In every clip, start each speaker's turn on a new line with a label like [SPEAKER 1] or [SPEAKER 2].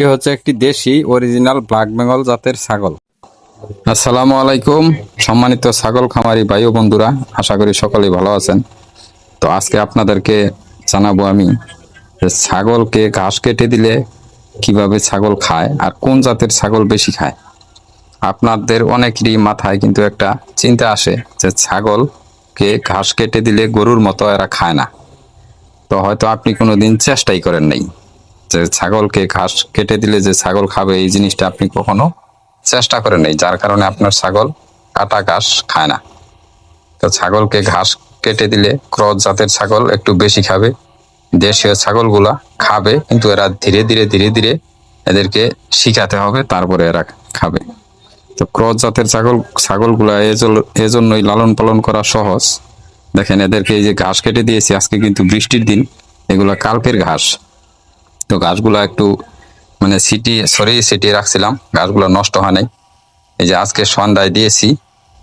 [SPEAKER 1] এটি হচ্ছে একটি দেশি অরিজিনাল ব্ল্যাক বেঙ্গল জাতের ছাগল। আসসালামু আলাইকুম সম্মানিত ছাগল খামারি ভাই ও বন্ধুরা, আশা করি সকলেই ভালো আছেন। তো আজকে আপনাদেরকে জানাবো আমি যে ছাগলকে ঘাস কেটে দিলে কিভাবে ছাগল খায় আর কোন জাতের ছাগল বেশি খায়। আপনাদের অনেকেরই মাথায় কিন্তু একটা চিন্তা আসে যে ছাগলকে ঘাস কেটে দিলে গরুর মতো এরা খায় না। তো হয়তো আপনি কোনোদিন চেষ্টাই করেন নাই যে ছাগলকে ঘাস কেটে দিলে যে ছাগল খাবে, এই জিনিসটা আপনি কখনো চেষ্টা করেন নাই, যার কারণে আপনার ছাগল কাটা ঘাস খায় না। তো ছাগলকে ঘাস কেটে দিলে ক্রস জাতের ছাগল একটু বেশি খাবে, দেশীয় ছাগলগুলা খাবে, কিন্তু এরা ধীরে ধীরে ধীরে ধীরে এদেরকে শিখাতে হবে, তারপরে এরা খাবে। তো ক্রস জাতের ছাগলগুলা এজন্যই লালন পালন করা সহজ। দেখেন এদেরকে এই যে ঘাস কেটে দিয়েছি, আজকে কিন্তু বৃষ্টির দিন, এগুলা কালকের ঘাস। তো ঘাসগুলা একটু মানে সিটিয়ে রাখছিলাম, ঘাসগুলা নষ্ট হয় নাই। এই যে আজকে সন্ধ্যায় দিয়েছি,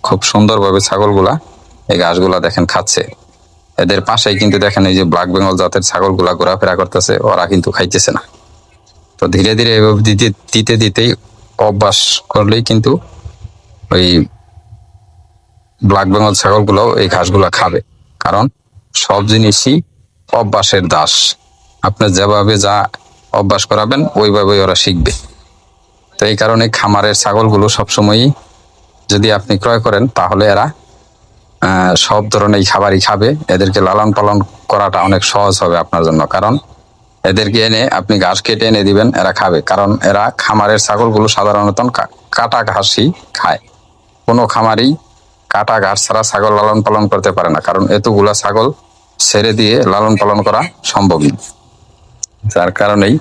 [SPEAKER 1] খুব সুন্দরভাবে ছাগলগুলা এই ঘাসগুলা দেখেন খাচ্ছে। এদের পাশেই কিন্তু দেখেন এই যে ব্ল্যাক বেঙ্গল জাতের ছাগলগুলা ঘোরাফেরা করতেছে, ওরা কিন্তু খাইতেছে না। তো ধীরে ধীরে এভাবে দিতেই অভ্যাস করলেই কিন্তু ওই ব্ল্যাক বেঙ্গল ছাগলগুলোও এই ঘাসগুলা খাবে। কারণ সব জিনিসই অভ্যাসের দাস। আপনি যেভাবে যা অভ্যাস করাবেন ওইভাবেই ওরা শিখবে। তো এই কারণে খামারের ছাগলগুলো সবসময়ই যদি আপনি ক্রয় করেন, তাহলে এরা সব ধরনের খাবারই খাবে। এদেরকে লালন পালন করাটা অনেক সহজ হবে আপনার জন্য, কারণ এদেরকে এনে আপনি ঘাস কেটে এনে দিবেন, এরা খাবে। কারণ এরা খামারের ছাগলগুলো সাধারণত কাটা ঘাসই খায়। কোনো খামারই কাটা ঘাস ছাড়া ছাগল লালন পালন করতে পারে না, কারণ এতগুলা ছাগল ছেড়ে দিয়ে লালন পালন করা সম্ভব নয়। যার কারণেই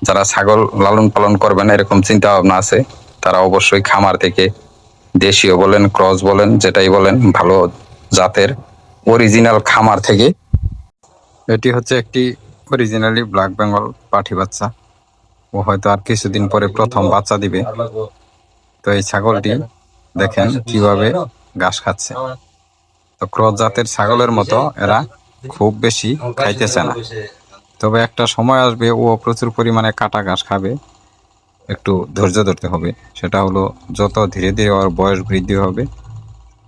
[SPEAKER 1] যারা ছাগল লালন পালন করবেন এরকম চিন্তা ভাবনা আছে, তারা অবশ্যই খামার থেকে দেশীয় বলেন ক্রস বলেন যেটাই বলেন, ভালো জাতের অরিজিনাল খামার থেকে। এটি হচ্ছে একটি অরিজিনালি ব্ল্যাক বেঙ্গল পাঠি বাচ্চা। ও হয়তো আর কিছুদিন পরে প্রথম বাচ্চা দিবে। তো এই ছাগলটি দেখেন কিভাবে ঘাস খাচ্ছে। তো ক্রস জাতের ছাগলের মতো এরা খুব বেশি খাইতেছে না, তবে একটা সময় আসবে ও প্রচুর পরিমাণে কাটা ঘাস খাবে। একটু ধৈর্য ধরতে হবে। সেটা হলো যত ধীরে ধীরে ওর বয়স বৃদ্ধি হবে,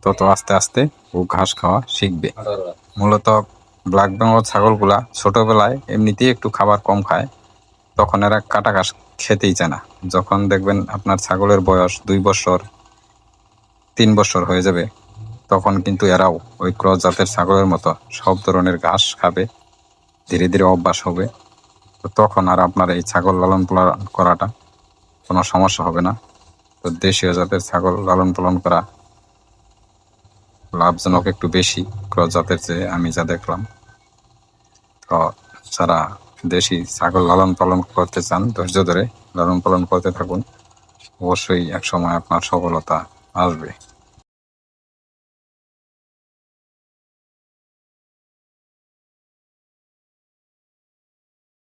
[SPEAKER 1] তত আস্তে আস্তে ও ঘাস খাওয়া শিখবে। মূলত ব্ল্যাক বেঙ্গল ছাগলগুলা ছোটবেলায় এমনিতেই একটু খাবার কম খায়, তখন এরা কাটা ঘাস খেতেই চায় না। যখন দেখবেন আপনার ছাগলের বয়স 2 বছর 3 বছর হয়ে যাবে, তখন কিন্তু এরাও ওই ক্রস জাতের ছাগলের মতো সব ধরনের ঘাস খাবে, ধীরে ধীরে অভ্যাস হবে। তো তখন আর আপনার এই ছাগল লালন পালন করাটা কোনো সমস্যা হবে না। তো দেশীয় জাতের ছাগল লালন পালন করা লাভজনক একটু বেশি ক্রস জাতের চেয়ে, আমি যা দেখলাম। তো যারা দেশি ছাগল লালন পালন করতে চান, ধৈর্য ধরে লালন পালন করতে থাকুন, অবশ্যই এক সময় আপনার সফলতা আসবে।